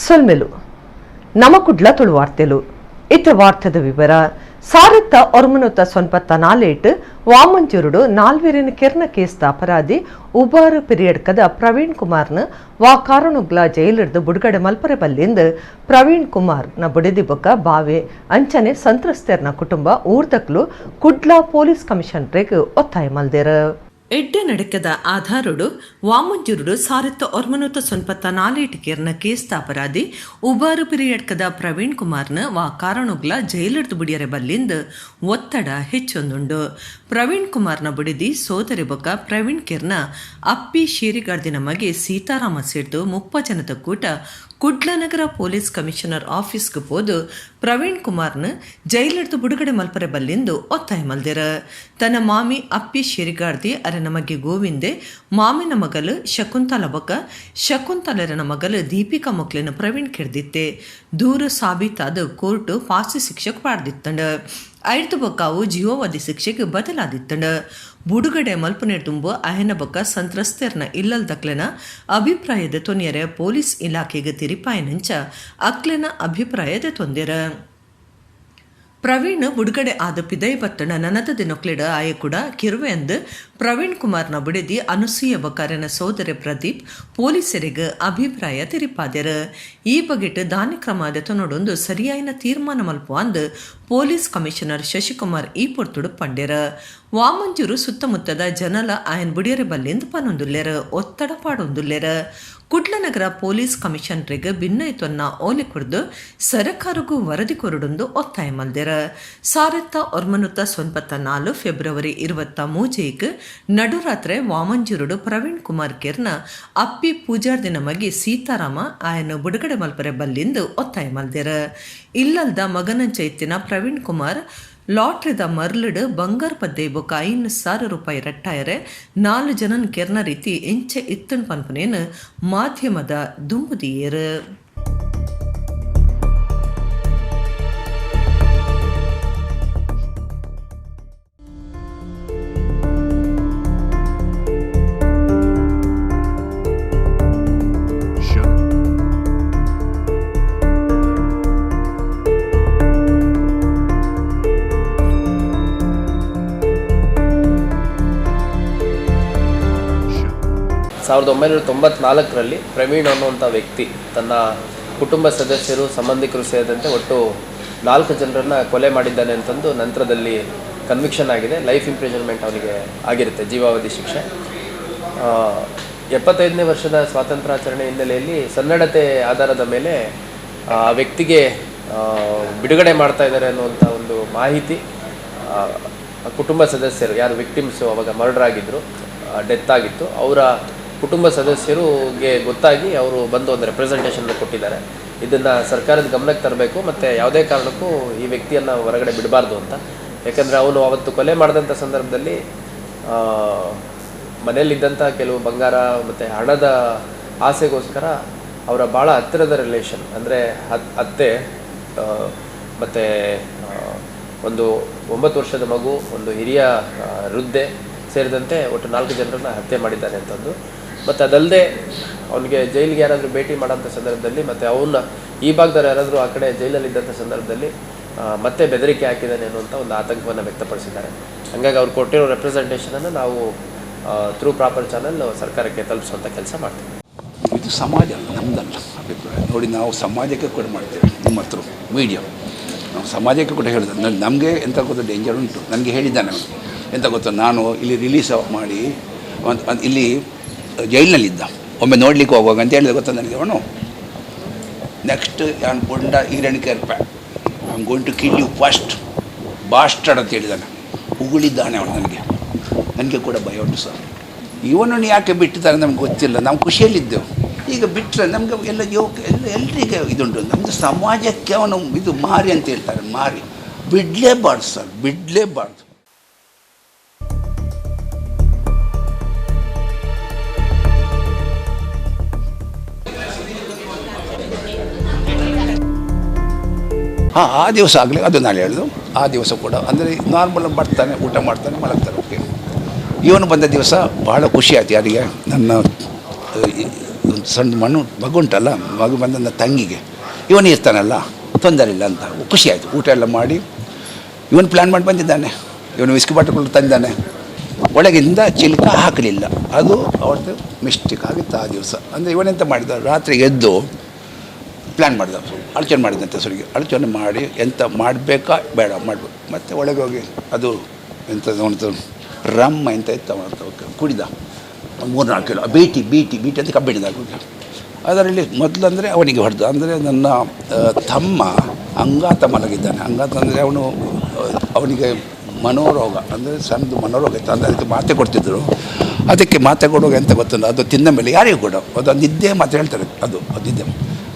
ಸೊಲ್ಮೆಲು ನಮಕುಡ್ಲ ತುಳು ವಾರ್ತೆಲು ಇತ್ತ ವಾರ್ತೆದ ವಿವರ ಸಾರತ್ತ ಒರ್ಮನುತ ಸೊನ್ಪತ್ತ ನಾಲೇಟ್ ವಾಮಂಜೂರುಡು ನಾಲ್ವೇರಿನ ಕೆರ್ನ ಕೇಸ್ದ ಅಪರಾಧಿ ಉಬಾರು ಪಿರಿಯಡ್ ಕದ ಪ್ರವೀಣ್ ಕುಮಾರ್ನ ವಾ ಕಾರಣುಗ್ಲ ಜೈಲಿಡ್ದು ಬುಡುಗಡೆ ಮಲ್ಪರೆ ಬಲ್ಲಿಂದ ಪ್ರವೀಣ್ ಕುಮಾರ್ ನ ಬುಡಿದಿ ಬೊಕ್ಕ ಬಾವೆ ಅಂಚನೆ ಸಂತ್ರಸ್ತೆರ್ನ ಕುಟುಂಬ ಊರ್ದಕ್ಲು ಕುಡ್ಲಾ ಪೊಲೀಸ್ ಕಮಿಷನರೇಗ್ ಒತ್ತಾಯ ಮಲ್ದೇರ ಎಡ್ಡೆ ನಡಕದ ಆಧಾರಡು ವಾಮಂಜೂರುಡು ಸಾರತ್ತ ಒರ್ಮನುತ ಸೊನ್ಪತ್ತ ನಾಲೇಟ್ ಕೆರ್ನ ಕೇಸ್ದ ಅಪರಾಧಿ ಉಬಾರು ಪಿರಿಯಡ್ಕದ ಪ್ರವೀಣ್ ಕುಮಾರ್ನ ವಾ ಕಾರಣುಗ್ಲ ಜೈಲಿಡ್ದು ಬುಡಿಯರೆ ಬಲ್ಲಿಂದ ಒತ್ತಡ ಹೆಚ್ಚೊಂದುಂಡು ಪ್ರವೀಣ್ ಕುಮಾರ್ನ ಬುಡಿದಿ ಸೋದರಿ ಬೊಕ್ಕ ಪ್ರವೀಣ್ ಕೆರ್ನ ಅಪ್ಪಿ ಶೀರಿಗಾರ್ದಿನ ಮಗೆ ಸೀತಾರಾಮ ಸೇರ್ದು 30 ಜನದ ಕೂಟ ಕುಡ್ಲನಗರ ಪೊಲೀಸ್ ಕಮಿಷನರ್ ಆಫೀಸ್ಗೆ ಹೋದು ಪ್ರವೀಣ್ ಕುಮಾರ್ನ ಜೈಲಿಡ್ದು ಬುಡುಗಡೆ ಮಲ್ಪರೆ ಬಲ್ಲಿಂದು ಒತ್ತಾಯ ಮಲ್ದಿರ ತನ್ನ ಮಾಮಿ ಅಪ್ಪಿ ಶೇರಿಗಾರ್ದಿ ಅರೆ ನಮಗೆ ಗೋವಿಂದೆ ಮಾಮಿನ ಮಗಲು ಶಕುಂತಲ ಬೊಕ್ಕ ಶಕುಂತಲರನ ಮಗಲು ದೀಪಿಕಾ ಮೊಕ್ಲಿನ ಪ್ರವೀಣ್ ಕೆಡ್ದಿತ್ತೆ ದೂರು ಸಾಬೀತಾದ ಕೋರ್ಟು ಫಾಸಿ ಶಿಕ್ಷೆಗೆ ಪಾಡ್ದಿತ್ತಂಡ ಐದು ಬೊಕ್ಕಾವು ಜೀವಾವಧಿ ಶಿಕ್ಷೆಗೆ ಬದಲಾದಿತ್ತಂಡ ಬುಡುಗಡೆ ಮಲ್ಪನೆ ತುಂಬು ಅಹೆನ ಬೊಕ್ಕ ಸಂತ್ರಸ್ತೆರ್ನ ಇಲ್ಲಲ್ದಕ್ಲೆನ ಅಭಿಪ್ರಾಯದ ತೊನಿಯರೆ ಪೊಲೀಸ್ ಇಲಾಖೆಗೆ ತಿರಿಪಾಯನಂಚ ಅಕ್ಲೆನ ಅಭಿಪ್ರಾಯದ ತೊಂದೆರ ಪ್ರವೀಣ್ ಬುಡುಗಡೆ ಆದ ಪಿದೈ ಬತ್ತಣ ನನದ ದಿನೊಕ್ಲಿಡ ಆಯಕುಡ ಕಿರುವೆ ಅಂದು ಪ್ರವೀಣ್ ಕುಮಾರ್ನ ಬುಡಿದಿ ಅನುಸೂಯ ಬಕಾರನ ಸೋದರ ಪ್ರದೀಪ್ ಪೊಲೀಸರಿಗೆ ಅಭಿಪ್ರಾಯ ತಿರಿಪಾದ್ಯರ ಈ ಬಗೆಟ್ ದಾನಿ ಕ್ರಮದ ತೊನೊಡೊಂದು ಸರಿಯಾಯಿನ ತೀರ್ಮಾನ ಮಲ್ಪು ಅಂದು ಪೊಲೀಸ್ ಕಮಿಷನರ್ ಶಶಿಕುಮಾರ್ ಈ ಪೊರ್ತುಡು ಪಂಡ್ಯರ ವಾಮಂಜೂರು ಸುತ್ತಮುತ್ತದ ಜನಲ ಆಯನ್ ಬುಡಿಯರೆ ಬಲ್ಲಿಂದ ಪನೊಂದುಲ್ಲೆರ ಒತ್ತಡ ಪಾಡೊಂದುಲ್ಲೆರ ಕುಡ್ಲನಗರ ಪೊಲೀಸ್ ಕಮಿಷನರಿಗೆ ಭಿನ್ನೈತೊನ್ನ ಓಲೆ ಕುರ್ದು ಸರಕಾರಗೂ ವರದಿ ಕೊರಡೊಂದು ಒತ್ತಾಯ ಮಲ್ದೆರ ಸಾರತ್ತ ಒರ್ಮನುತ ಸೊನ್ಪತ್ತ 4 ಫೆಬ್ರವರಿ 23 ನಡುರಾತ್ರಿ ವಾಮಂಜೂರುಡು ಪ್ರವೀಣ್ ಕುಮಾರ್ ಕೆರ್ನ ಅಪ್ಪಿ ಪೂಜಾರ್ ದಿನ ಮಗಿ ಸೀತಾರಾಮ ಆಯನ ಬುಡುಗಡೆ ಮಲ್ಪರೆ ಬಲ್ಲಿಂದು ಒತ್ತಾಯ ಮಲ್ದೆರ ಇಲ್ಲಲ್ದ ಮಗನ ಚೈತ್ಯನ ಪ್ರವೀಣ್ ಕುಮಾರ್ ಲಾಟ್ರಿದ ಮರ್ಲಿಡು ಬಂಗಾರ ಪದ್ದೆ ಬೊಕ್ಕ 5,000 ರೂಪಾಯಿ ರಟ್ಟಾಯರೆ 4 ಜನನ್ ಕೆರ್ನ ರೀತಿ ಎಂಚೆ ಇತ್ತನ್ ಪನ್ಪನೇನು ಮಾಧ್ಯಮದ ದುಂಬುದಿಯೇರು ಸಾವಿರದ 1994ರಲ್ಲಿ ಪ್ರವೀಣ್ ಅನ್ನುವಂಥ ವ್ಯಕ್ತಿ ತನ್ನ ಕುಟುಂಬ ಸದಸ್ಯರು ಸಂಬಂಧಿಕರು ಸೇರಿದಂತೆ ಒಟ್ಟು 4 ಜನರನ್ನು ಕೊಲೆ ಮಾಡಿದ್ದಾನೆ ಅಂತಂದು ನಂತರದಲ್ಲಿ ಕನ್ವಿಕ್ಷನ್ ಆಗಿದೆ. ಲೈಫ್ ಇಂಪ್ರಿಸನ್ಮೆಂಟ್ ಅವನಿಗೆ ಆಗಿರುತ್ತೆ, ಜೀವಾವಧಿ ಶಿಕ್ಷೆ. 75ನೇ ವರ್ಷದ ಸ್ವಾತಂತ್ರ್ಯಾಚರಣೆ ಹಿನ್ನೆಲೆಯಲ್ಲಿ ಸನ್ನಡತೆ ಆಧಾರದ ಮೇಲೆ ಆ ವ್ಯಕ್ತಿಗೆ ಬಿಡುಗಡೆ ಮಾಡ್ತಾ ಇದ್ದಾರೆ ಅನ್ನುವಂಥ ಒಂದು ಮಾಹಿತಿ ಕುಟುಂಬ ಸದಸ್ಯರು, ಯಾರು ವಿಕ್ಟಿಮ್ಸು ಅವಾಗ ಮರ್ಡರ್ ಆಗಿದ್ದರು, ಡೆತ್ ಆಗಿತ್ತು, ಅವರ ಕುಟುಂಬ ಸದಸ್ಯರಿಗೆ ಗೊತ್ತಾಗಿ ಅವರು ಬಂದು ಒಂದು ರೆಪ್ರೆಸೆಂಟೇಷನ್ ಕೊಟ್ಟಿದ್ದಾರೆ. ಇದನ್ನು ಸರ್ಕಾರದ ಗಮನಕ್ಕೆ ತರಬೇಕು ಮತ್ತು ಯಾವುದೇ ಕಾರಣಕ್ಕೂ ಈ ವ್ಯಕ್ತಿಯನ್ನು ಹೊರಗಡೆ ಬಿಡಬಾರ್ದು ಅಂತ. ಯಾಕಂದರೆ ಅವನು ಅವತ್ತು ಕೊಲೆ ಮಾಡಿದಂಥ ಸಂದರ್ಭದಲ್ಲಿ ಮನೆಯಲ್ಲಿದ್ದಂಥ ಕೆಲವು ಬಂಗಾರ ಮತ್ತು ಹಣದ ಆಸೆಗೋಸ್ಕರ ಅವರ ಭಾಳ ಹತ್ತಿರದ ರಿಲೇಷನ್ ಅಂದರೆ ಅತ್ತೆ ಮತ್ತು ಒಂದು 9 ವರ್ಷದ ಮಗು, ಒಂದು ಹಿರಿಯ ವೃದ್ಧೆ ಸೇರಿದಂತೆ ಒಟ್ಟು 4 ಜನರನ್ನು ಹತ್ಯೆ ಮಾಡಿದ್ದಾನೆ ಅಂತಂದು. ಮತ್ತು ಅದಲ್ಲದೆ ಅವನಿಗೆ ಜೈಲಿಗೆ ಯಾರಾದರೂ ಭೇಟಿ ಮಾಡೋಂಥ ಸಂದರ್ಭದಲ್ಲಿ ಮತ್ತು ಅವನ್ನ ಈ ಭಾಗದವ್ರು ಯಾರಾದರೂ ಆ ಕಡೆ ಜೈಲಲ್ಲಿದ್ದಂಥ ಸಂದರ್ಭದಲ್ಲಿ ಮತ್ತೆ ಬೆದರಿಕೆ ಹಾಕಿದ್ದಾನೆ ಅನ್ನುವಂಥ ಒಂದು ಆತಂಕವನ್ನು ವ್ಯಕ್ತಪಡಿಸಿದ್ದಾರೆ. ಹಾಗಾಗಿ ಅವ್ರು ಕೊಟ್ಟಿರೋ ರೆಪ್ರೆಸೆಂಟೇಷನನ್ನು ನಾವು ಥ್ರೂ ಪ್ರಾಪರ್ ಚಾನಲ್ ಸರ್ಕಾರಕ್ಕೆ ತಲುಪಿಸುವಂಥ ಕೆಲಸ ಮಾಡ್ತೀವಿ. ಇದು ಸಮಾಜ ನಮ್ಮದಲ್ಲ ಅಭಿಪ್ರಾಯ ನೋಡಿ, ನಾವು ಸಮಾಜಕ್ಕೆ ಕೂಡ ಮಾಡ್ತೇವೆ. ನಿಮ್ಮ ಹತ್ರ ಮೀಡಿಯಾ ನಾವು ಸಮಾಜಕ್ಕೆ ಕೂಡ ಹೇಳಿದ್ರೆ ನಮಗೆ ಎಂಥ ಗೊತ್ತು ಡೇಂಜರ್ ಉಂಟು. ನನಗೆ ಹೇಳಿದ್ದಾನೆ ಅವನು ಎಂತ ಗೊತ್ತು, ನಾನು ಇಲ್ಲಿ ರಿಲೀಸ್ ಮಾಡಿ ಇಲ್ಲಿ ಜೈಲಿನಲ್ಲಿದ್ದ, ಒಮ್ಮೆ ನೋಡ್ಲಿಕ್ಕೆ ಹೋಗುವಾಗ ಅಂತ ಹೇಳಿದೆ ಗೊತ್ತಾ ನನಗೆ ಅವನು. ನೆಕ್ಸ್ಟ್ ನಾನು ಕೊಂಡ ಈರಣಿಕೆರ್ಪ I am going to kill you first bastard ಅಂತ ಹೇಳಿದ್ದಾನೆ, ಉಗುಳಿದ್ದಾನೆ ಅವನು. ನನಗೆ ಕೂಡ ಭಯ ಉಂಟು ಸರ್. ಇವನನ್ನು ಯಾಕೆ ಬಿಟ್ಟಿದ್ದಾರೆ ನಮ್ಗೆ ಗೊತ್ತಿಲ್ಲ, ನಾವು ಖುಷಿಯಲ್ಲಿದ್ದೆವು. ಈಗ ಬಿಟ್ಟರೆ ನಮಗೆ ಎಲ್ಲ ಎಲ್ರಿಗೆ ಇದುಂಟು. ನಮ್ಮದು ಸಮಾಜಕ್ಕೆ ಅವನು ಇದು ಮಾರಿ ಅಂತ ಹೇಳ್ತಾರೆ, ಮಾರಿ ಬಿಡಲೇಬಾರ್ದು ಸರ್, ಬಿಡಲೇಬಾರ್ದು. ಆ ದಿವಸ ಆಗಲಿ, ಅದು ನಾಳೆ ಹೇಳೋದು. ಆ ದಿವಸ ಕೂಡ ಅಂದರೆ ನಾರ್ಮಲ್ ಬರ್ತಾನೆ, ಊಟ ಮಾಡ್ತಾನೆ, ಮಲಗ್ತಾನೆ. ಓಕೆ, ಇವನು ಬಂದ ದಿವಸ ಬಹಳ ಖುಷಿ ಆಯ್ತು ಯಾರಿಗೆ, ನನ್ನ ಸಣ್ಣ ಮಗು ಉಂಟಲ್ಲ, ಮಗು ಬಂದ ನನ್ನ ತಂಗಿಗೆ ಇವನು ಇರ್ತಾನಲ್ಲ ತೊಂದರೆ ಇಲ್ಲ ಅಂತ ಖುಷಿ ಆಯಿತು. ಊಟ ಎಲ್ಲ ಮಾಡಿ ಇವನು ಪ್ಲ್ಯಾನ್ ಮಾಡಿ ಬಂದಿದ್ದಾನೆ. ಇವನು ವಿಸ್ಕಿ ಬಾಟಲ್ ತಂದಿದ್ದಾನೆ. ಒಳಗಿಂದ ಚಿಲ್ಕ ಹಾಕಲಿಲ್ಲ. ಅದು ಅವತ್ತು ಮಿಸ್ಟೇಕ್ ಆಗಿತ್ತು ಆ ದಿವಸ. ಅಂದರೆ ಇವನೆಂತ ಮಾಡಿದ, ರಾತ್ರಿ ಎದ್ದು ಪ್ಲ್ಯಾನ್ ಮಾಡಿದ, ಆಲೋಚನೆ ಮಾಡಿದಂತೆ ಸುರಿಗೆ ಆಲೋಚನೆ ಮಾಡಿ ಎಂತ ಮಾಡಬೇಕಾ ಬೇಡ ಮಾಡಬೇಕು. ಮತ್ತು ಒಳಗೆ ಹೋಗಿ ಅದು ಎಂಥದ್ದು ರಮ್ ಎಂತ ಇತ್ತು ಕುಡಿದ 3-4 ಕಿಲೋ ಬೀಟಿ ಅಂತ ಕಬ್ಬಿಣದಾಗ ಅದರಲ್ಲಿ ಮೊದಲು ಅಂದರೆ ಅವನಿಗೆ ಹೊಡೆದ. ಅಂದರೆ ನನ್ನ ತಮ್ಮ ಅಂಗಾತ ಮಲಗಿದ್ದಾನೆ. ಅಂಗಾತ ಅಂದರೆ ಅವನಿಗೆ ಮನೋರೋಗ, ಅಂದರೆ ಸಣ್ಣದು ಮನೋರೋಗ ಇತ್ತು. ಅಂದರೆ ಅದಕ್ಕೆ ಮಾತೆ ಕೊಡ್ತಿದ್ದರು. ಅದಕ್ಕೆ ಮಾತೆ ಕೊಡುವಾಗ ಎಂತ ಗೊತ್ತಂದ್ರೆ ಅದು ತಿಂದ ಮೇಲೆ ಯಾರಿಗೂ ಕೂಡ ಅದು ನಿದ್ದೆ ಮಾತು ಹೇಳ್ತಾರೆ, ಅದು ನಿದ್ದೆ.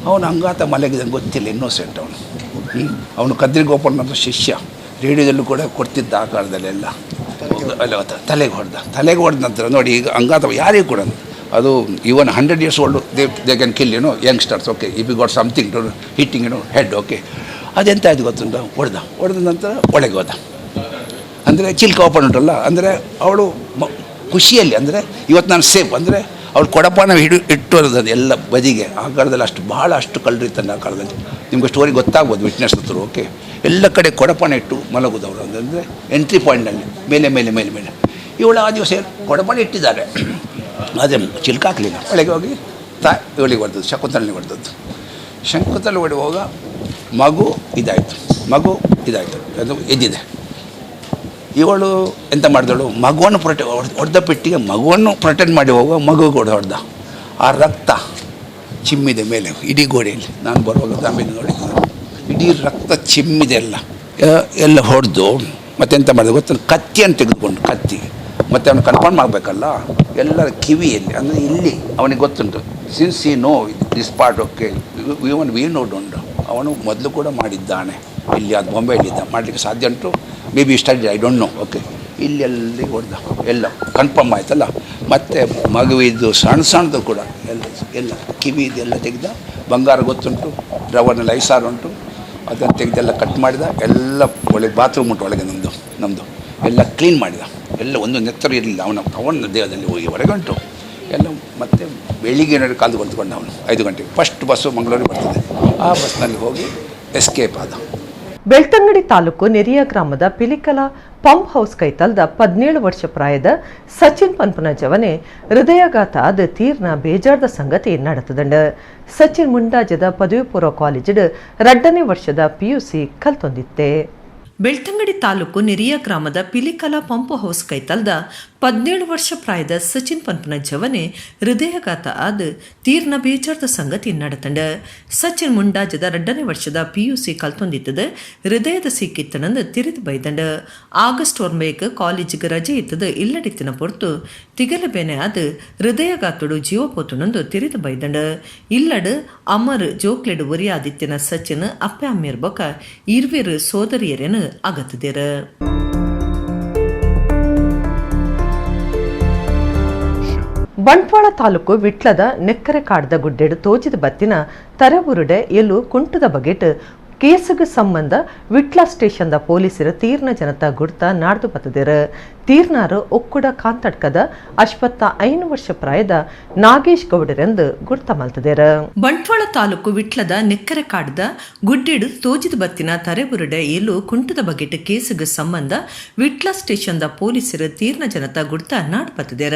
ಅವನು ಅಂಗಾತ ಮಲಗಿದಂಗೆ ಗೊತ್ತಿಲ್ಲ, ಇನ್ನೋಸೆಂಟ್ ಅವನು ಕದ್ರಿ ಗೋಪಾಲನ ಶಿಷ್ಯ. ರೇಡಿಯೋದಲ್ಲೂ ಕೂಡ ಕೊಡ್ತಿದ್ದ ಆ ಕಾಲದಲ್ಲೆಲ್ಲ. ತಲೆಗೆ ಹೊಡೆದ ನಂತರ ನೋಡಿ ಈಗ ಅಂಗಾತ ಯಾರಿಗೂ ಕೂಡ ಅದು even 100 years old they can kill youngsters. Okay, if you got something to hitting head. Okay, ಅದೆಂತ ಆಯ್ತು ಗೊತ್ತುಂಟ, ಹೊಡೆದ ನಂತರ ಒಳಗೆ ಹೋದ. ಅಂದರೆ ಚಿಲ್ಕ ಓಪನ್ ಉಂಟಲ್ಲ, ಅಂದರೆ ಅವಳು ಖುಷಿಯಲ್ಲಿ, ಅಂದರೆ ಇವತ್ತು ನಾನು ಸೇಫ್. ಅಂದರೆ ಅವಳು ಕೊಡಪಾನ ಇಟ್ಟೋದು ಎಲ್ಲ ಬದಿಗೆ. ಆ ಕಾಲದಲ್ಲಿ ಅಷ್ಟು ಕಳ್ಳರಿತ್ತಂದು ಆ ಕಾಲದಲ್ಲಿ. ನಿಮ್ಗೆ ಸ್ಟೋರಿ ಗೊತ್ತಾಗ್ಬೋದು ವಿಟ್ನೆಸ್ ಹತ್ರ. ಓಕೆ, ಎಲ್ಲ ಕಡೆ ಕೊಡಪಾನ ಇಟ್ಟು ಮಲಗೋದವರು. ಅಂದರೆ ಎಂಟ್ರಿ ಪಾಯಿಂಟಲ್ಲಿ ಮೇಲೆ ಇವಳು ಆ ದಿವಸ ಕೊಡಪಾನ ಇಟ್ಟಿದ್ದಾರೆ. ಅದೇ ಚಿಲ್ಕ ಹಾಕಲಿಲ್ಲ. ಒಳಗೆ ಹೋಗಿ ಇವಳಿಗೆ ಹೊಡೆದದ್ದು, ಶಕುಂತಲನಿಗೆ ಹೊಡೆದದ್ದು. ಶಕುಂತಲೆ ಹೊಡೆಯುವಾಗ ಮಗು ಇದಾಯಿತು. ಅದು ಎದ್ದಿದೆ. ಇವಳು ಎಂತ ಮಾಡಿದಳು, ಮಗುವನ್ನು ಹೊಡೆದ ಪೆಟ್ಟಿಗೆ ಮಗುವನ್ನು ಪ್ರೊಟೆಕ್ಟ್ ಮಾಡಿ ಹೋಗುವ ಮಗು ಕೂಡ ಹೊಡೆದ. ಆ ರಕ್ತ ಚಿಮ್ಮಿದೆ ಮೇಲೆ ಇಡೀ ಗೋಡೆಯಲ್ಲಿ. ನಾನು ಬರುವಾಗ ದಾಂಬಿನ ನೋಡಿದ್ದೆ, ಇಡೀ ರಕ್ತ ಚಿಮ್ಮಿದೆ ಎಲ್ಲ ಹೊಡೆದು. ಮತ್ತೆಂತ ಮಾಡಿದೆ ಗೊತ್ತ, ಕತ್ತಿಯನ್ನು ತೆಗೆದುಕೊಂಡು ಮತ್ತು ಅವನು ಕನ್ಫರ್ಮ್ ಆಗಬೇಕಲ್ಲ, ಎಲ್ಲರ ಕಿವಿಯಲ್ಲಿ, ಅಂದರೆ ಇಲ್ಲಿ ಅವನಿಗೆ ಗೊತ್ತುಂಟು. Since he know this part. Okay, even we know don't. ಅವನು ಮೊದಲು ಕೂಡ ಮಾಡಿದ್ದಾನೆ ಇಲ್ಲಿ, ಅದು ಬಾಂಬೆಯಲ್ಲಿದ್ದ, ಮಾಡಲಿಕ್ಕೆ ಸಾಧ್ಯ ಉಂಟು. May be study, I don't know. Okay, ಇಲ್ಲಿ ಹೊಡೆದ, ಎಲ್ಲ ಕನ್ಫರ್ಮ್ ಆಯ್ತಲ್ಲ. ಮತ್ತು ಮಗುವಿದ್ದು ಸಣ್ಣದು ಕೂಡ ಎಲ್ಲ ಕಿವಿ ಇದೆಲ್ಲ ತೆಗೆದ. ಬಂಗಾರ ಗೊತ್ತುಂಟು, ರವನಲ್ಲಿ 5 ಸಾವಿರ ಉಂಟು, ಅದನ್ನು ತೆಗೆದೆಲ್ಲ ಕಟ್ ಮಾಡಿದ. ಎಲ್ಲ ಒಳಗೆ ಬಾತ್ರೂಮ್ ಉಂಟು, ಒಳಗೆ ನಮ್ಮದು ಎಲ್ಲ ಕ್ಲೀನ್ ಮಾಡಿದ. ಎಲ್ಲ ಒಂದು ನೆತ್ತರು ಇರಲಿಲ್ಲ ಅವನ ದೇಹದಲ್ಲಿ ಹೋಗಿ ಹೊರಗೆ ಉಂಟು ಎಲ್ಲ. ಮತ್ತು ಬೆಳಿಗ್ಗೆ ಕಾಲು ಕೊಳ್ತುಕೊಂಡು ಅವನು 5 ಗಂಟೆಗೆ ಫಸ್ಟ್ ಬಸ್ಸು ಮಂಗಳೂರಿಗೆ ಬರ್ತದೆ. ಆ ಬಸ್ನಲ್ಲಿ ಹೋಗಿ ಎಸ್ಕೇಪ್ ಆದ. ಬೆಳ್ತಂಗಡಿ ತಾಲೂಕು ನೆರಿಯ ಗ್ರಾಮದ ಪಿಲಿಕಲ ಪಂಪ್ ಹೌಸ್ ಕೈತಲ್ದ 17 ವರ್ಷ ಪ್ರಾಯದ ಸಚಿನ್ ಪನ್ಪನ ಜವನೆ ಹೃದಯಾಘಾತ ಆದ ತೀರ್ನ ಬೇಜಾರ್ದ ಸಂಗತಿ ನಡೆತದಂಡ. ಸಚಿನ್ ಮುಂಡಾಜದ ಪದವಿ ಪೂರ್ವ ಕಾಲೇಜ್ 2ನೇ ವರ್ಷದ PUC ಕಲ್ತೊಂದಿತ್ತೆ. ಬೆಳ್ತಂಗಡಿ ತಾಲೂಕು ನೆರಿಯ ಗ್ರಾಮದ ಪಿಲಿಕಲ ಪಂಪ್ ಹೌಸ್ ಕೈತಲ್ದ 17 ವರ್ಷ ಪ್ರಾಯದ ಸಚಿನ್ ಪನ್ಪನ ಜವನೆ ಹೃದಯಾಘಾತ ಆದ ತೀರ್ನ ಬೇಜಾರ್ದ ಸಂಗತಿ ನಡೆತಂಡ. ಸಚಿನ್ ಮುಂಡಾಜದ 2ನೇ ವರ್ಷದ PUC ಕಲ್ತೊಂದಿತ್ತದ ಹೃದಯದ ಸಿಕ್ಕಿತ್ತನಂದು ತಿರಿದು ಬೈದಂಡ. ಆಗಸ್ಟ್ 1 ಕಾಲೇಜಿಗೆ ರಜೆ ಇತ್ತದ ಇಲ್ಲಡಿತ್ತಿನ ಪೊರ್ತು ತಿಗಲ ಬೇನೆ ಆದ ಹೃದಯಾಘಾತಡು ಜೀವಪೋತುನಂದು ತಿರಿದು ಬೈದಂಡ. ಇಲ್ಲಡ್ ಅಮರ್ ಜೋಕ್ಲೆಡ್ ಒರಿಯಾದಿತ್ತಿನ ಸಚಿನ್ ಅಪ್ಪೆ ಅಮ್ಮಿರ್ಬಕ ಇರ್ವಿರ್ ಸೋದರಿಯರೇನು ಆಗತ್ತಿದೇರ. ಬಂಟ್ವಾಳ ತಾಲೂಕು ವಿಟ್ಲದ ನೆಕ್ಕರೆ ಕಾಡ್ದ ಗುಡ್ಡೆಡು ತೋಜಿದ ಬತ್ತಿನ ತರಬುರುಡೆ ಎಲ್ಲೂ ಕುಂಟದ ಬಗೆಟ್ ಕೇಸಿಗೆ ಸಂಬಂಧ ವಿಟ್ಲ ಸ್ಟೇಷನ್ದ ಪೊಲೀಸರು ತೀರ್ನ ಜನತಾ ಗುಡ್ತ ನಾಡ್ದು ಬತ್ತದೇರ. ತೀರ್ನಾರು ಒಕ್ಕುಡ ಕಾಂತಡ್ಕದ 55 ವರ್ಷ ಪ್ರಾಯದ ನಾಗೇಶ್ ಗೌಡರೆಂದು ಗುರ್ತ ಮಲ್ತದೇರ. ಬಂಟ್ವಾಳ ತಾಲೂಕು ವಿಟ್ಲದ ನೆಕ್ಕರೆ ಕಾಡ್ದ ಗುಡ್ಡೆಡು ತೋಜಿದ ಬತ್ತಿನ ತರೆಬುರುಡೆ ಎಲ್ಲೂ ಕುಂಟದ ಬಗೆಟ್ ಕೇಸಿಗೆ ಸಂಬಂಧ ವಿಟ್ಲ ಸ್ಟೇಷನ್ದ ಪೊಲೀಸರು ತೀರ್ನ ಜನತಾ ಗುಡ್ತ ನಾಡ್ ಬತ್ತದೇರ.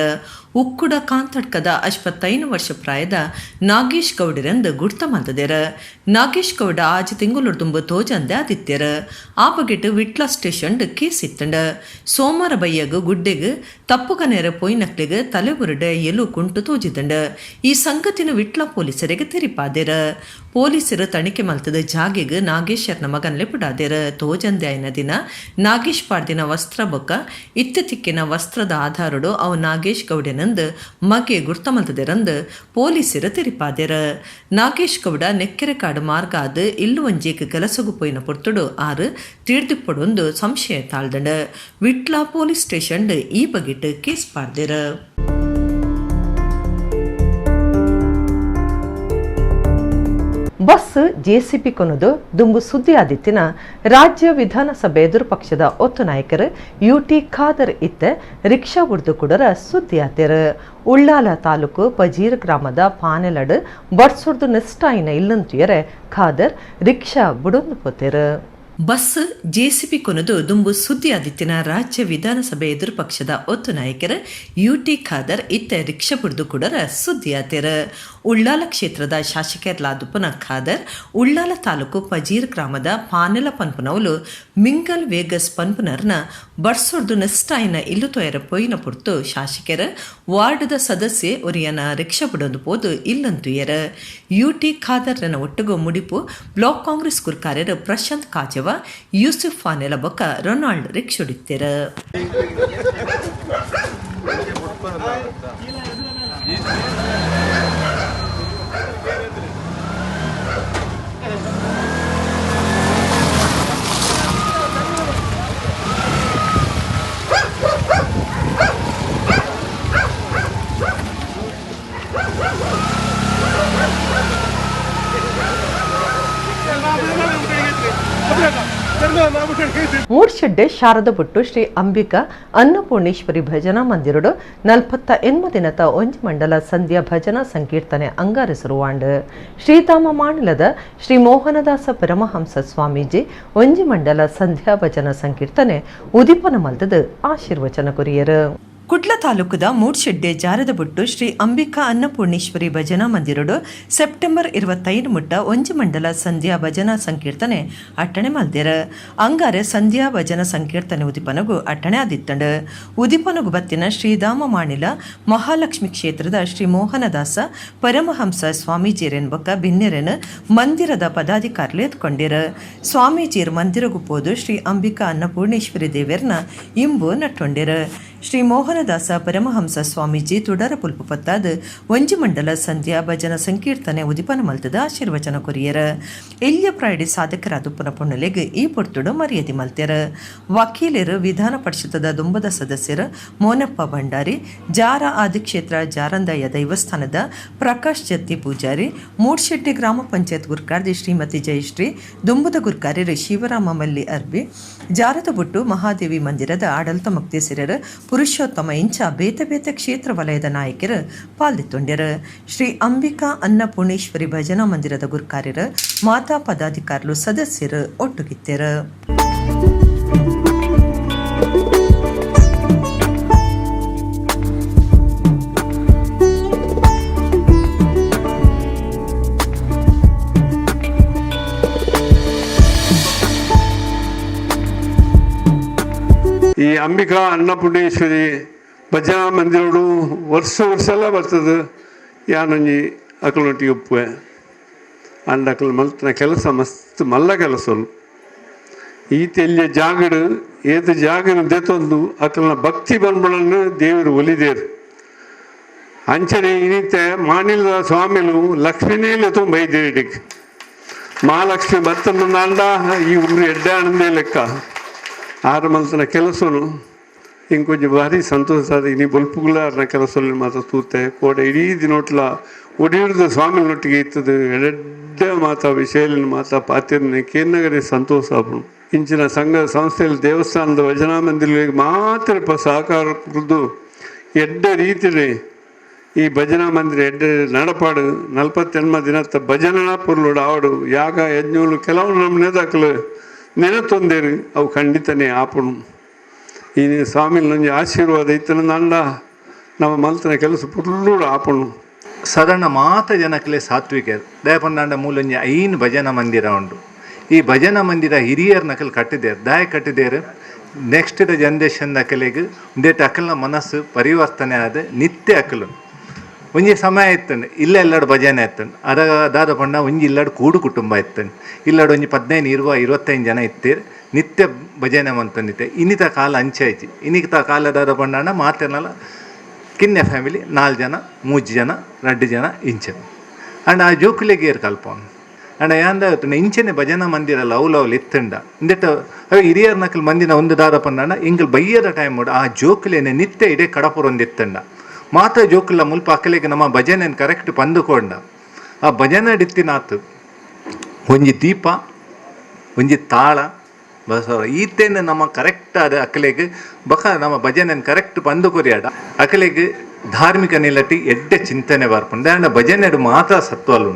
ಉಕ್ಕುಡ ಕಾಂತಡ್ಕದ 55 ವರ್ಷ ಪ್ರಾಯದ ನಾಗೇಶ್ ಗೌಡರೆಂದು ಗುರ್ತ ಮಲ್ತದೇರ. ನಾಗೇಶ್ ಗೌಡ ಆಜ್ ತಿಂಗಳು ತುಂಬು ತೋಜಂದೆ ಆದಿತ್ಯರ. ಆ ಬಗೆಟ್ ವಿಟ್ಲ ಸ್ಟೇಷನ್ ಕೇಸ್ ಇತ್ತಂಡ. ಸೋಮವಾರ ಬಯ್ಯಗ ಗುಡ್ಡೆಗ್ ತಪ್ಪುಗನೇರ ಪೊಯ್ನಕ್ಲಿಗ ತಲೆಬುರುಡೆ ಎಲ್ಲೂ ಕುಂಟು ತೋಜಿದಂಡ. ಈ ಸಂಗತಿನ ವಿಟ್ಲ ಪೊಲೀಸರಿಗೆ ತೆರಿಪಾದೇರ. ಪೊಲೀಸರು ತನಿಖೆ ಮಲ್ತದ ಜಾಗೆಗ್ ನಾಗೇಶರ್ನ ಮಗನ್ಲೆ ಬಿಡಾದೇರ. ತೋಜಂದೆ ಆಯ್ನ ದಿನ ನಾಗೇಶ್ ಪಾಡ್ದಿನ ವಸ್ತ್ರ ಬೊಕ್ಕ ಇತ್ತಿಕ್ಕಿನ ವಸ್ತ್ರದ ಆಧಾರಡು ಅವು ನಾಗೇಶ್ ಗೌಡೆನಂದು ಮಗೆ ಗುರ್ತ ಮಲ್ತದೇರಂದು ಪೊಲೀಸರು ತೆರಿಪಾದೇರ. ನಾಗೇಶ್ ಗೌಡ ನೆಕ್ಕೆರೆ ಕಾಡು ಮಾರ್ಗ ಆದ ಇಲ್ಲು ಒಂಜೇಕ್ ಕೆಲಸಗು ಪೋಯಿನ ಪೊರ್ತುಡು ಆರು ತೀರ್ದಿಪ್ಪಡೊಂದು ಸಂಶಯ ತಾಳ್ದಂಡ. ವಿಟ್ಲ ಪೊಲೀಸ್ ಸ್ಟೇಷನ್ ಈ ಬಗೆಟ್ ಕೇಸ್ ಪಾಡ್ದೇರ. ಬಸ್ ಜೆಸಿಬಿ ಕೊನದು ದುಂಬು ಸುದ್ದಿ ಆದಿತ್ತಿನ ರಾಜ್ಯ ವಿಧಾನಸಭೆ ಎದುರು ಪಕ್ಷದ ಒತ್ತು ನಾಯಕರು ಯುಟಿ ಖಾದರ್ ಇತ್ತೆ ರಿಕ್ಷಾ ಬುಡ್ದು ಕುಡರ ಸುದ್ದಿ ಆತೇರ ಉಳ್ಳಾಲ ತಾಲೂಕು ಪಜೀರ್ ಗ್ರಾಮದ ಪಾನೆಲಡ್ ಬಡ್ಸೊಡ್ದು ನಿಷ್ಠಾಯಿನ ಇಲ್ಲಂತುಯರೆ ಖಾದರ್ ರಿಕ್ಷಾ ಬುಡೊಂದು ಪೋತೇರು ಬಸ್ ಜೆಸಿಬಿ ಕೊನದು ದುಂಬು ಸುದ್ದಿ ಆದಿತ್ತಿನ ರಾಜ್ಯ ವಿಧಾನಸಭೆ ಎದುರು ಪಕ್ಷದ ಒತ್ತು ನಾಯಕರ ಯುಟಿ ಖಾದರ್ ಇತ್ತೆ ರಿಕ್ಷಾ ಬುಡ್ದು ಕುಡರ ಸುದ್ದಿ ಆತೇರ ಉಳ್ಳಾಲ ಕ್ಷೇತ್ರದ ಶಾಸಕರ್ಲಾದುಪನ ಖಾದರ್ ಉಳ್ಳಾಲ ತಾಲೂಕು ಪಜೀರ್ ಗ್ರಾಮದ ಪಾನೆಲ ಪನ್ಪುನವಲು ಮಿಂಗಲ್ ವೇಗಸ್ ಪನ್ಪುನರ್ನ ಬಡ್ಸೊಡ್ದು ನಿಷ್ಠಾಯಿನ ಇಲ್ಲು ತೊಯರ ಪೊಯ್ನ ಪುರ್ತು ಶಾಸಕರ ವಾರ್ಡದ ಸದಸ್ಯೆ ಒರಿಯನ ರಿಕ್ಷಾ ಬಿಡೊಂದು ಪೋದು ಇಲ್ಲಂತುಯರ ಯುಟಿ ಖಾದರ್ನ ಒಟ್ಟುಗು ಮುಡಿಪು ಬ್ಲಾಕ್ ಕಾಂಗ್ರೆಸ್ ಕುರ್ಕಾರ್ಯರು ಪ್ರಶಾಂತ್ ಕಾಜವ ಯೂಸುಫ್ ಫಾನೆಲ ಬೊಕ್ಕ ರೊನಾಲ್ಡ್ ರಿಕ್ಷೊಡಿತ್ತೆರ ಮೂಡ್ಶೆಡ್ಡೆ ಶಾರದ ಬುಟ್ಟು ಶ್ರೀ ಅಂಬಿಕಾ ಅನ್ನಪೂರ್ಣೇಶ್ವರಿ ಭಜನಾ ಮಂದಿರಡು 48 ದಿನದ ಒಂಜಿ ಮಂಡಲ ಸಂಧ್ಯಾ ಭಜನಾ ಸಂಕೀರ್ತನೆ ಅಂಗಾರಿಸಿರುವಾಂಡ್ ಶ್ರೀಧಾಮ ಮಾಣಿಲದ ಶ್ರೀ ಮೋಹನದಾಸ ಪರಮಹಂಸ ಸ್ವಾಮೀಜಿ ಒಂಜಿ ಮಂಡಲ ಸಂಧ್ಯಾ ಭಜನಾ ಸಂಕೀರ್ತನೆ ಉದಿಪನ ಮಲ್ದದ ಆಶೀರ್ವಚನ ಕೊರಿಯರು ಕುಡ್ಲ ತಾಲೂಕದ ಮೂಡ್ಶೆಡ್ಡೆ ಜಾರದ ಬುಟ್ಟು ಶ್ರೀ ಅಂಬಿಕಾ ಅನ್ನಪೂರ್ಣೇಶ್ವರಿ ಭಜನಾ ಮಂದಿರಡು ಸೆಪ್ಟೆಂಬರ್ 25 ಮುಟ್ಟ ಒಂಜಿ ಮಂಡಲ ಸಂಧ್ಯಾ ಭಜನಾ ಸಂಕೀರ್ತನೆ ಅಟ್ಟಣೆ ಮಲ್ದೇರ ಅಂಗಾರೆ ಸಂಧ್ಯಾ ಭಜನಾ ಸಂಕೀರ್ತನೆ ಉದಿಪನಗು ಅಟ್ಟಣೆ ಆದಿತ್ತಂಡ ಉದಿಪನಗು ಬತ್ತಿನ ಶ್ರೀಧಾಮ ಮಾಣಿಲ ಮಹಾಲಕ್ಷ್ಮಿ ಕ್ಷೇತ್ರದ ಶ್ರೀ ಮೋಹನದಾಸ ಪರಮಹಂಸ ಸ್ವಾಮೀಜಿಯರೆನ್ ಬೊಕ್ಕ ಭಿನ್ನೆರೆನ್ ಮಂದಿರದ ಪದಾಧಿಕಾರಿಗಳು ಎತ್ಕೊಂಡಿರ ಸ್ವಾಮೀಜಿಯರ್ ಮಂದಿರಗು ಪೋದು ಶ್ರೀ ಅಂಬಿಕಾ ಅನ್ನಪೂರ್ಣೇಶ್ವರಿ ದೇವಿಯರ್ನ ಇಂಬು ನಟ್ಟೊಂಡಿರ ಶ್ರೀ ಮೋಹನದಾಸ ಪರಮಹಂಸ ಸ್ವಾಮೀಜಿ ತುಡರ ಪುಲ್ಪು ಪತ್ತಾದ ಒಂಜಿ ಮಂಡಲ ಸಂಧ್ಯಾ ಭಜನಾ ಸಂಕೀರ್ತನೆ ಉದಿಪನ ಮಲ್ತದ ಆಶೀರ್ವಚನ ಕೊರಿಯರ ಎಲ್ಯ ಪ್ರಾಯಡಿ ಸಾಧಕರಾದುಪ್ಪನ ಪುಣ್ಣಲೆಗ್ ಈ ಪೊರ್ತುಡು ಮರ್ಯಾದೆ ಮಲ್ತೆರ ವಕೀಲರು ವಿಧಾನ ಪರಿಷತ್ತದ ದುಂಬದ ಸದಸ್ಯರು ಮೋನಪ್ಪ ಭಂಡಾರಿ ಜಾರ ಆದಿಕ್ಷೇತ್ರ ಜಾರಂದಯ್ಯ ದೈವಸ್ಥಾನದ ಪ್ರಕಾಶ್ ಜತ್ತಿ ಪೂಜಾರಿ ಮೂಡ್ಶೆಟ್ಟಿ ಗ್ರಾಮ ಪಂಚಾಯತ್ ಗುರ್ಕಾರ್ದಿ ಶ್ರೀಮತಿ ಜಯಶ್ರೀ ದುಂಬದ ಗುರ್ಕಾರ್ಯರು ಶಿವರಾಮ ಮಲ್ಲಿ ಅರ್ಬಿ ಜಾರದ ಬುಟ್ಟು ಮಹಾದೇವಿ ಮಂದಿರದ ಆಡಳಿತ ಮುಕ್ತೇಸರರು ಪುರುಷೋತ್ತಮ ಇಂಚ ಬೇತೆ ಬೇತೆ ಕ್ಷೇತ್ರ ವಲಯದ ನಾಯಕರು ಪಾಲ್ದಿತ್ತೊಂಡ್ಯರು ಶ್ರೀ ಅಂಬಿಕಾ ಅನ್ನಪೂರ್ಣೇಶ್ವರಿ ಭಜನಾ ಮಂದಿರದ ಗುರ್ಕಾರ್ಯರು ಮಾತಾ ಪದಾಧಿಕಾರಿಗಳು ಸದಸ್ಯರು ಒಟ್ಟುಗಿತ್ತರು ಈ ಅಂಬಿಕಾ ಅನ್ನಪೂರ್ಣೇಶ್ವರಿ ಭಜನಾ ಮಂದಿರಡು ವರ್ಷ ಎಲ್ಲ ಬರ್ತದೆ ಯಾನೊಂಜಿ ಅಕಲೊಟ್ಟಿಗೆ ಒಪ್ಪುವೆ ಅಂಡ ಅಕಲ್ ಮಲ್ತನ ಕೆಲಸ ಮಸ್ತ್ ಮಲ್ಲ ಕೆಲಸಲು ಈತೆಲ್ಯ ಜಾಗಡು ಏತ ಜಾಗನ ದೆತೊಂದು ಅಕಲ್ನ ಭಕ್ತಿ ಬಂದ್ಬಿಡನ್ನು ದೇವರು ಒಲಿದೇರು ಅಂಚನೆ ಇನ್ನಿತೆ ಮಾನಿಲದ ಸ್ವಾಮಿಲು ಲಕ್ಷ್ಮಿನೇಲೆ ತುಂಬ ಬೈದೇರಿಡಿಗೆ ಮಹಾಲಕ್ಷ್ಮಿ ಬರ್ತನ ಅಂಡ ಈ ಊರು ಎಡ್ಡೆ ಆನಂದೇ ಲೆಕ್ಕ ಆರು ಮಲ್ತನ ಕೆಲಸನು ಇಂಕೊಂಚ ಭಾರಿ ಸಂತೋಷ ಆದ ಇನಿ ಬಲ್ಪುಗಳಾರನ ಕೆಲಸಲ್ಲಿ ಮಾತ್ರ ತೂತೆ ಕೋಡೆ ಇಡೀ ದಿನೋಟ್ಲ ಒಡಿಹಿಡಿದ ಸ್ವಾಮಿನೊಟ್ಟಿಗೆ ಇತ್ತದು ಎಡ್ಡೆ ಮಾತಾ ವಿಷಯಲಿನ ಮಾತಾ ಪಾತ್ಯನ ಕೇನ್ನಗರೆ ಸಂತೋಷ ಆಪನು ಇಂಚಿನ ಸಂಘ ಸಂಸ್ಥೆಯಲ್ಲಿ ದೇವಸ್ಥಾನದ ಭಜನಾ ಮಂದಿರಗಳಿಗೆ ಮಾತ್ರ ಸಹಕಾರ ಕುರಿದು ಎಡ್ಡ ರೀತಿಯಲ್ಲಿ ಈ ಭಜನಾ ಮಂದಿರ ಎಡ್ಡ ನಡಪಾಡು 48 ದಿನದ ಭಜನಾ ಪುರ್ಲೋಡು ಆವಡು ಯಾಗ ಯಜ್ಞಗಳು ಕೆಲವು ನಮ್ಮನೆ ದಾಖಲು ನೆನತೊಂದೇರು ಅವು ಖಂಡಿತನೇ ಆಪಣು ಈ ಸ್ವಾಮಿ ನಂಗೆ ಆಶೀರ್ವಾದ ಇತ್ತನ ನಂಡ ನಮ್ಮ ಮಲ್ತನ ಕೆಲಸ ಪುರ್ಲೂಡು ಆಪಣು ಸಾಧಾರಣ ಮಾತ ಜನಕ್ಕಲೆ ಸಾತ್ವಿಕರು ದಯಪಂದಾಂಡ ಮೂಲಂಜಿ 5 ಭಜನಾ ಮಂದಿರ ಉಂಟು ಈ ಭಜನಾ ಮಂದಿರ ಹಿರಿಯರ ನಕಲು ಕಟ್ಟಿದ್ದೇರು ದಾಯ ಕಟ್ಟಿದ್ದೇರು ನೆಕ್ಸ್ಟ್ ಜನ್ರೇಷನ್ ಅಕಲೆಗೆ ಒಂದೇಟು ಅಕಲ್ನ ಮನಸ್ಸು ಪರಿವರ್ತನೆ ಆದ ನಿತ್ಯ ಅಕಲು ಒಂಜಿ ಸಮಯ ಇತ್ತಂಡು ಇಲ್ಲ ಎಲ್ಲಾಡು ಭಜನೆ ಇತ್ತಂಡು ಅದಾದ ಪಂಡ ಒಂಜಿ ಇಲ್ಲಾಡು ಕೂಡು ಕುಟುಂಬ ಇತ್ತಂಡು ಇಲ್ಲಾಡು ಒಂಜಿ 15-20-25 ಜನ ಇತ್ತೀರು ನಿತ್ಯ ಭಜನೆ ಮಂತಂದಿತ್ತೆ ಇನ್ನಿತ ಕಾಲ ಅಂಚೆ ಐತಿ ಇನ್ನಿತ ಕಾಲದಾದ ಪಂಡಾಣ ಮಾತೇನಲ್ಲ ಕಿನ್ನೆ ಫ್ಯಾಮಿಲಿ 4 ಜನ 3 ಜನ 2 ಜನ ಇಂಚೆ ಅಂಡ್ ಆ ಜೋಕುಲೆಗೇರು ಕಲ್ಪವನು ಅಂಡ ಯಾಂದ ಇಂಚೆನೆ ಭಜನಾ ಮಂದಿರ ಲವ್ ಇತ್ತಂಡ ಇಂದೆಟ್ಟ ಅವು ಹಿರಿಯರ ನಕಲ್ ಮಂದಿನ ಒಂದು ದಾದ ಪಂಡಾಣ ಇಂಗಲ್ ಬಯ್ಯದ ಟೈಮ್ ನೋಡು ಆ ಜೋಕುಲೇನೆ ನಿತ್ಯ ಇಡೇ ಕಡಪುರೊಂದಿತ್ತಂಡ ಮಾತ ಜೋಕುಲ್ಲ ಮುಲ್ಪ ಅಕ್ಕಲಿಗೆ ನಮ್ಮ ಭಜನೆ ಕರೆಕ್ಟ್ ಪಂದುಕೊಂಡ ಆ ಭಜನೆ ಡಿತ್ತಿನಾತು ಒಂಜಿ ದೀಪ ಒಂಜಿ ತಾಳ ಬಸವ ಈತೇನು ನಮ್ಮ ಕರೆಕ್ಟ್ ಆದ ಅಕಲೆಗೆ ಬಕ ನಮ್ಮ ಭಜನೆಯನ್ನು ಕರೆಕ್ಟ್ ಬಂದು ಕೊರಿಯಾಡ ಅಕಲೆಗೆ ಧಾರ್ಮಿಕ ನಿಲಟಿ ಎಡ್ಡೆ ಚಿಂತನೆ ಬರ್ಪುಂಡು ಅಂಡ ಭಜನೆಡು ಮಾತ್ರ ಸತ್ವಲು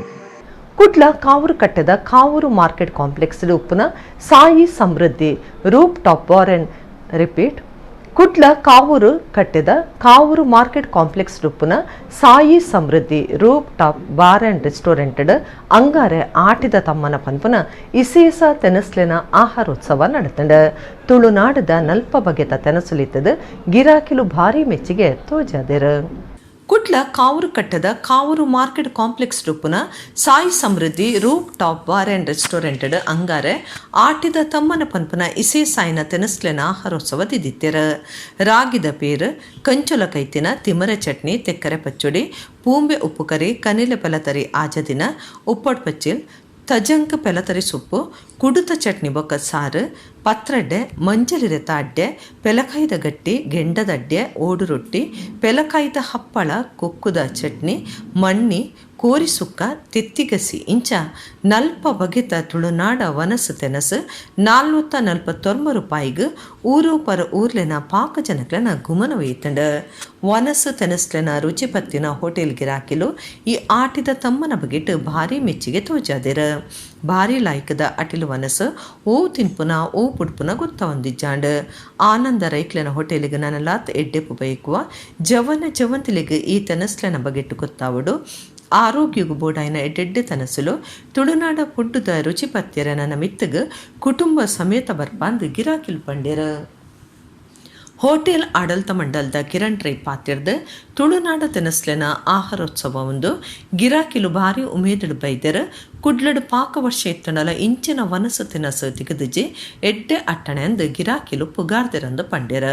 ಕುಡ್ಲ ಕಾವೂರು ಕಟ್ಟೆದ ಕಾವೂರು ಮಾರ್ಕೆಟ್ ಕಾಂಪ್ಲೆಕ್ಸ್ ಉಪ್ಪುನ Sai Samruddhi rooftop bar and repeat Kudla Kavoor ಕಟ್ಟೆದ ಕಾವೂರು ಮಾರ್ಕೆಟ್ ಕಾಂಪ್ಲೆಕ್ಸ್ ಉಪ್ಪುನ Sai Samruddhi rooftop bar and restaurant ಅಂಗಾರೆ ಆಟಿದ ತಮ್ಮನ ಪನ್ಪುನ ಇಸೇಸ ತೆನಸ್ಲಿನ ಆಹಾರೋತ್ಸವ ನಡೆತಂಡ ತುಳುನಾಡದ ನಲ್ಪ ಬಗೆತ ತೆನಸುಲಿತ್ತದ ಗಿರಾಕಿಲು ಭಾರಿ ಮೆಚ್ಚಿಗೆ ತೋಜಾದೆರು. ಕುಡ್ಲ ಕಾವೂರು ಕಟ್ಟದ ಕಾವೂರು ಮಾರ್ಕೆಟ್ ಕಾಂಪ್ಲೆಕ್ಸ್ ರೂಪುನ Sai Samruddhi rooftop bar and restaurant ಅಂಗಾರೆ ಆಟಿದ ತಮ್ಮನ ಪನ್ಪುನ ಇಸೇ ಸಾಯಿನ ತೆನಸ್ಲೆನ ಆಹಾರೋತ್ಸವ ದಿದಿತ್ತೆರ. ರಾಗಿದ ಪೇರು ಕಂಚುಲ ಕೈತಿನ ತಿಮರೆ ಚಟ್ನಿ ತೆಕ್ಕರೆ ಪಚ್ಚಡಿ ಪೂಂಬೆ ಉಪ್ಪು ಕರಿ ಕನಿಲೆ ಪೆಲತರಿ ಆಜದಿನ ಉಪ್ಪಡ್ ಪಚ್ಚಿಲ್ ತಜಂಕ್ ಪೆಲತರಿ ಸೊಪ್ಪು ಕುಡುತ ಚಟ್ನಿ ಬೊಕ್ಕ ಸಾರು ಪತ್ರಡ್ಡೆ ಮಂಜಲಿರೆತ ಅಡ್ಡೆ ಪೆಲಕಾಯ್ದ ಗಟ್ಟಿ ಗೆಂಡದ ಅಡ್ಡೆ ಓಡು ರೊಟ್ಟಿ ಪೆಲಕಾಯ್ದ ಹಪ್ಪಳ ಕೊಕ್ಕುದ ಚಟ್ನಿ ಮಣ್ಣಿ ಕೋರಿ ಸುಕ್ಕ ತೆತ್ತಿಗಸಿ ಇಂಚ ನಲ್ಪ ಬಗೆತ ತುಳುನಾಡ ವನಸು ತೆನಸು 449 ರೂಪಾಯಿಗೆ ಊರು ಪರ ಊರ್ಲೆನ ಪಾಕ ಜನಕ್ಲೆನ ಗುಮನ ಒಯ್ತಂಡ. ವನಸು ತೆನಸ್ಲೆನ ರುಚಿಪತ್ತಿನ ಹೋಟೆಲ್ ಗಿರಾಕಿಲು ಈ ಆಟಿದ ತಮ್ಮನ ಬಗೆಟ್ ಭಾರಿ ಮೆಚ್ಚಿಗೆ ತೋಜಾದೆರ. ಭಾರಿ ಲಾಯ್ಕದ ಅಟಿಲು ವನಸು ಓ ತಿನ್ಪುನ ಓ ಪುಡ್ಪುನ ಗೊತ್ತ ಹೊಂದಿಜ್ಜಾಂಡ್ ಆನಂದ ರೈಕ್ಲೆನ ಹೋಟೆಲಿಗೆ ನನಲಾತ್ ಎಡ್ಡೆಪ್ಪು ಬೈಕುವ ಜವಂತಿಲಿಗೆ ಈ ತೆನಸ್ಲೆನ ಬಗೆಟ್ ಗೊತ್ತಾವಡು ಆರೋಗ್ಯಗೂ ಬೋಡಾಯಿನ ಎಡ್ಡೆಡ್ಡೆ ತನಸುಲು ತುಳುನಾಡ ಪುಡ್ಡುದ ರುಚಿಪತ್ಯರ ನನ್ನ ಮಿತ್ತಗ ಕುಟುಂಬ ಸಮೇತ ಬರ್ಪಾಂದು ಗಿರಾಕಿಲ್ ಪಂಡ್ಯರ. ಹೋಟೆಲ್ ಆಡಳಿತ ಮಂಡಲದ ಕಿರಣ್ ರೈ ಪಾತ್ರದ ತುಳುನಾಡ ತೆನಸ್ಲೆನ ಆಹಾರೋತ್ಸವ ಒಂದು ಗಿರಾಕಿಲು ಭಾರಿ ಉಮೇದಡು ಬೈದರ ಕುಡ್ಲಡು ಪಾಕ ವರ್ಷ ಇತ್ತನಲ ಇಂಚಿನ ವನಸು ತಿನಸು ತಿಗದಿಜಿ ಎಡ್ಡೆ ಅಟ್ಟಣೆ ಅಂದು ಗಿರಾಕಿಲು ಪುಗಾರ್ದೆರಂದು ಪಂಡ್ಯರ.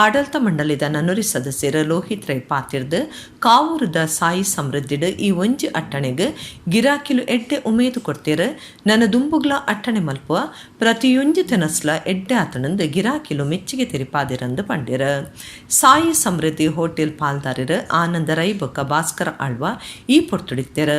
ಆಡಳಿತ ಮಂಡಳಿದ ನನ್ನೂರಿ ಸದಸ್ಯರ ಲೋಹಿತ್ ರೈ ಪಾತಿರ್ದು ಕಾವೂರದ ಸಾಯಿ ಸಮೃದ್ಧಿಡು ಈ ಒಂಜಿ ಅಟ್ಟಣೆಗೆ ಗಿರಾಕಿಲು ಎಡ್ಡೆ ಉಮೇದು ಕೊಡ್ತೀರ. ನನ್ನ ದುಂಬುಗ್ಲ ಅಟ್ಟಣೆ ಮಲ್ಪುವ ಪ್ರತಿಯೊಂಜಿ ತೆನಸ್ಲ ಎಡ್ಡೆ ಆತನಂದು ಗಿರಾಕಿಲು ಮೆಚ್ಚಿಗೆ ತಿರಿಪಾದಿರಂದು ಪಂಡ್ಯರ. ಸಾಯಿ ಸಮೃದ್ಧಿ ಹೋಟೆಲ್ ಪಾಲ್ದಾರರು ಆನಂದ ರೈ ಬೊಕ್ಕ ಭಾಸ್ಕರ ಆಳ್ವ ಈ ಪೊರ್ತುಡಿತ್ತೆರ.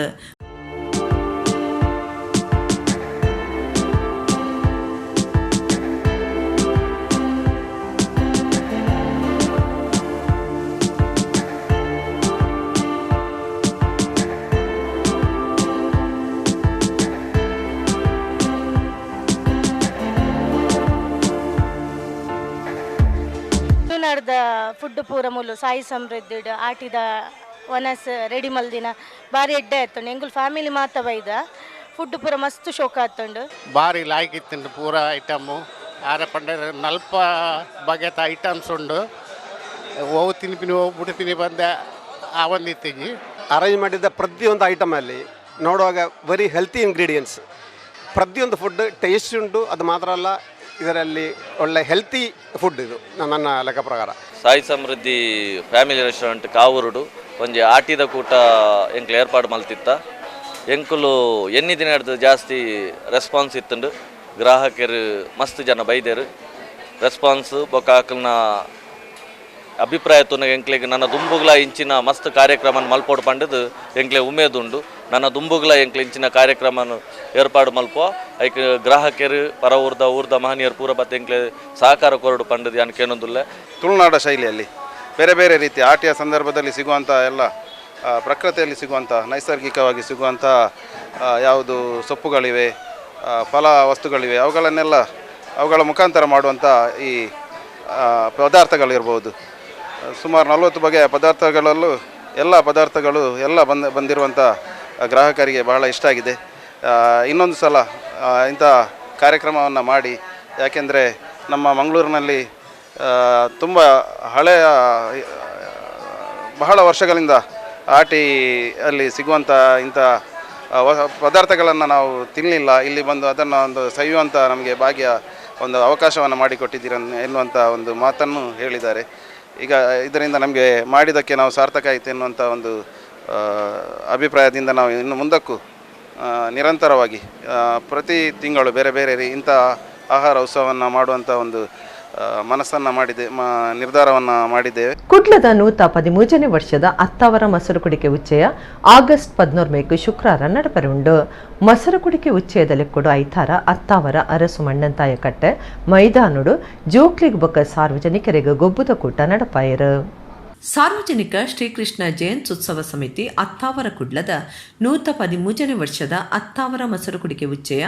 ಫುಡ್ ಪೂರ ಮುಲ್ಲು ಸಾಯಿ ಸಮೃದ್ಧಿ ಆಟಿದ ವನಸ್ ರೆಡಿ ಮಲ್ದಿನ ಭಾರಿ ಎಡ್ಡೆ ಆಯ್ತುಂಡು ಎಂಗುಲ್ ಫ್ಯಾಮಿಲಿ ಮಾತ ಬೈದ ಫುಡ್ ಪೂರ ಮಸ್ತ್ ಶೋಕ ಆತುಂಡು ಭಾರಿ ಲಾಯ್ಕ್ ಇತ್ತುಂಡು ಪೂರ ಐಟಮು ಆರ ಪಂಡ ನಲ್ಪ ಬಗೆತ ಐಟಮ್ಸ್ ಉಂಡು ಓವು ತಿನ್ಪಿನಿ ಓವು ಬುಡುಪಿನಿ ಬಂದ ಆ ಒಂದಿತ್ತಿಜಿ ಅರೇಂಜ್ ಮಾಡಿದ್ದ ಪ್ರತಿಯೊಂದು ಐಟಮಲ್ಲಿ ನೋಡುವಾಗ ವೆರಿ ಹೆಲ್ತಿ ಇಂಗ್ರೀಡಿಯೆಂಟ್ಸ್ ಪ್ರತಿಯೊಂದು ಫುಡ್ ಟೇಸ್ಟ್ ಉಂಟು. ಅದು ಮಾತ್ರ ಅಲ್ಲ, ಇದರಲ್ಲಿ ಒಳ್ಳೆ ಹೆಲ್ತಿ ಫುಡ್ ಇದು ನನ್ನ ಲೆಕ್ಕ ಪ್ರಕಾರ. ಸಾಯಿ ಸಮೃದ್ಧಿ ಫ್ಯಾಮಿಲಿ ರೆಸ್ಟೋರೆಂಟ್ ಕಾವೂರುಡು ಒಂಜಿ ಆಟಿದ ಕೂಟ ಎಂಕ್ಲು ಏರ್ಪಾಡು ಮಲ್ತಿತ್ತ. ಎಂಕುಲು ಎನ್ನಿ ದಿನ ಹಿಡ್ದು ಜಾಸ್ತಿ ರೆಸ್ಪಾನ್ಸ್ ಇತ್ತುಂಡು. ಗ್ರಾಹಕರು ಮಸ್ತ್ ಜನ ಬೈದೇರು ರೆಸ್ಪಾನ್ಸ್ ಬೊಕ್ಕ ಆಕಲ್ನ ಅಭಿಪ್ರಾಯ ತುನಗ ಎಂಕ್ಲೆಗೆ ನನ್ನ ದುಂಬುಗ್ಲ ಇಂಚಿನ ಮಸ್ತ್ ಕಾರ್ಯಕ್ರಮ ಮಲ್ಪೋಡು ಪಂಡದು ಎಂಕ್ಲೆ ಉಮೇದುಂಡು. ನನ್ನ ದುಂಬುಗ್ಲ ಎಂಕ್ಲೆ ಇಂಚಿನ ಕಾರ್ಯಕ್ರಮ ಏರ್ಪಾಡು ಮಲ್ಪುವ ಐಕ್ ಗ್ರಾಹಕರು ಪರ ಊರ್ದ ಮಹನೀಯರು ಪೂರ ಬತ್ತ ಎಂಕ್ಲೆ ಸಹಕಾರ ಕೊರಡು ಪಂಡದು ಏನಕ್ಕೇನೊಂದಿಲ್ಲ. ತುಳುನಾಡ ಶೈಲಿಯಲ್ಲಿ ಬೇರೆ ಬೇರೆ ರೀತಿ ಆಟಿಯ ಸಂದರ್ಭದಲ್ಲಿ ಸಿಗುವಂಥ ಎಲ್ಲ ಪ್ರಕೃತಿಯಲ್ಲಿ ಸಿಗುವಂಥ ನೈಸರ್ಗಿಕವಾಗಿ ಸಿಗುವಂಥ ಯಾವುದು ಸೊಪ್ಪುಗಳಿವೆ, ಫಲ ವಸ್ತುಗಳಿವೆ, ಅವುಗಳ ಮುಖಾಂತರ ಮಾಡುವಂಥ ಈ ಪದಾರ್ಥಗಳಿರ್ಬೋದು. ಸುಮಾರು 40 ಬಗೆಯ ಪದಾರ್ಥಗಳಲ್ಲೂ ಎಲ್ಲ ಬಂದಿರುವಂಥ ಗ್ರಾಹಕರಿಗೆ ಬಹಳ ಇಷ್ಟ ಆಗಿದೆ. ಇನ್ನೊಂದು ಸಲ ಇಂಥ ಕಾರ್ಯಕ್ರಮವನ್ನು ಮಾಡಿ, ಯಾಕೆಂದರೆ ನಮ್ಮ ಮಂಗಳೂರಿನಲ್ಲಿ ತುಂಬ ಬಹಳ ವರ್ಷಗಳಿಂದ ಆಟಿಯಲ್ಲಿ ಸಿಗುವಂಥ ಇಂಥ ಪದಾರ್ಥಗಳನ್ನು ನಾವು ತಿನ್ನಲಿಲ್ಲ. ಇಲ್ಲಿ ಬಂದು ಅದನ್ನು ಒಂದು ಸವಿಯುವಂಥ ನಮಗೆ ಭಾಗ್ಯ ಒಂದು ಅವಕಾಶವನ್ನು ಮಾಡಿಕೊಟ್ಟಿದ್ದೀರ ಎನ್ನುವಂಥ ಒಂದು ಮಾತನ್ನು ಹೇಳಿದ್ದಾರೆ. ಈಗ ಇದರಿಂದ ನಮಗೆ ಮಾಡಿದ್ದಕ್ಕೆ ನಾವು ಸಾರ್ಥಕ ಆಯಿತು ಎನ್ನುವಂಥ ಒಂದು ಅಭಿಪ್ರಾಯದಿಂದ ನಾವು ಇನ್ನು ಮುಂದಕ್ಕೂ ನಿರಂತರವಾಗಿ ಪ್ರತಿ ತಿಂಗಳು ಬೇರೆ ಬೇರೆ ಇಂಥ ಆಹಾರ ಉತ್ಸವವನ್ನು ಮಾಡುವಂಥ ಒಂದು ಮನಸ್ಸನ್ನು ನಿರ್ಧಾರವನ್ನು ಮಾಡಿದ್ದೇವೆ. ಕುಡ್ಲದ 113 ವರ್ಷದ ಅತ್ತಾವರ ಮಸರು ಕುಡಿಕೆ ಉಚ್ಚಯ ಆಗಸ್ಟ್ 14 ಶುಕ್ರವಾರ ನಡಪರುಂಡು. ಮಸರು ಕುಡಿಕೆ ಉಚ್ಚಯದಲ್ಲಿ ಕೂಡ ಐತಾರ ಅತ್ತಾವರ ಅರಸು ಮಣ್ಣಂತಾಯ ಕಟ್ಟೆ ಮೈದಾನುಡು ಜೋಕ್ಲಿಗ್ ಬೊಕ್ಕ ಸಾರ್ವಜನಿಕರಿಗೆ ಗೊಬ್ಬುದ ಕೂಟ ನಡಪಾಯರು. ಸಾರ್ವಜನಿಕ ಶ್ರೀಕೃಷ್ಣ ಜಯಂತ್ಯುತ್ಸವ ಸಮಿತಿ ಅತ್ತಾವರ ಕುಡ್ಲದ 113 ವರ್ಷದ ಅತ್ತಾವರ ಮಸರು ಕುಡಿಕೆ ಉಚ್ಚಯ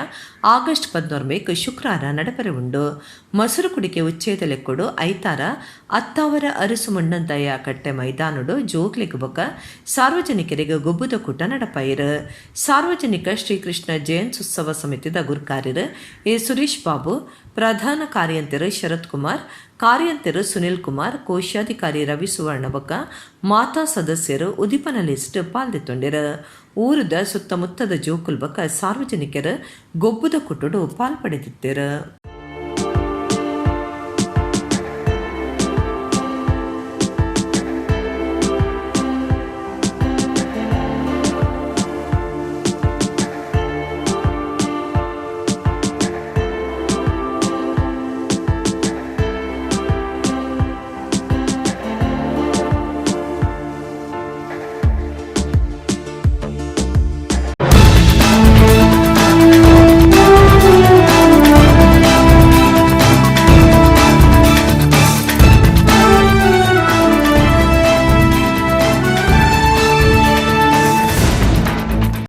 ಆಗಸ್ಟ್ 14 ಶುಕ್ರವಾರ ನಡಪರುಂಡು. ಮಸರು ಕುಡಿಕೆ ಉಚ್ಚಯದಲ್ಲಿ ಕೊಡು ಐತಾರ ಅತ್ತಾವರ ಅರಸು ಮಣ್ಣಂತಾಯ ಕಟ್ಟೆ ಮೈದಾನುಡು ಜೋಗ್ಲಿಗ್ ಬೊಕ್ಕ ಸಾರ್ವಜನಿಕರಿಗೆ ಗೊಬ್ಬುದ ಕೂಟ ನಡಪಾಯಿರು. ಸಾರ್ವಜನಿಕ ಶ್ರೀಕೃಷ್ಣ ಜಯಂತ್ಯುತ್ಸವ ಸಮಿತಿದ ಗುರುಕಾರ್ಯರು ಎ ಸುರೇಶ್ ಬಾಬು, ಪ್ರಧಾನ ಕಾರ್ಯಂತರು ಶರತ್ ಕುಮಾರ್, ಕಾರ್ಯಂತರು ಸುನಿಲ್ ಕುಮಾರ್, ಕೋಶಾಧಿಕಾರಿ ರವಿ ಸುವರ್ಣ ಬೊಕ್ಕ ಮಾತಾ ಸದಸ್ಯರು ಉದಿಪನ ಲಿಸ್ಟ್ ಪಾಲ್ದೆತ್ತೊಂಡಿರು. ಊರದ ಸುತ್ತಮುತ್ತದ ಜೋಕುಲ್ ಬೊಕ್ಕ ಸಾರ್ವಜನಿಕರು ಗೊಬ್ಬುದ ಕುಟ್ಟುಡು ಪಾಲ್ಪಡೆದಿದ್ದರು.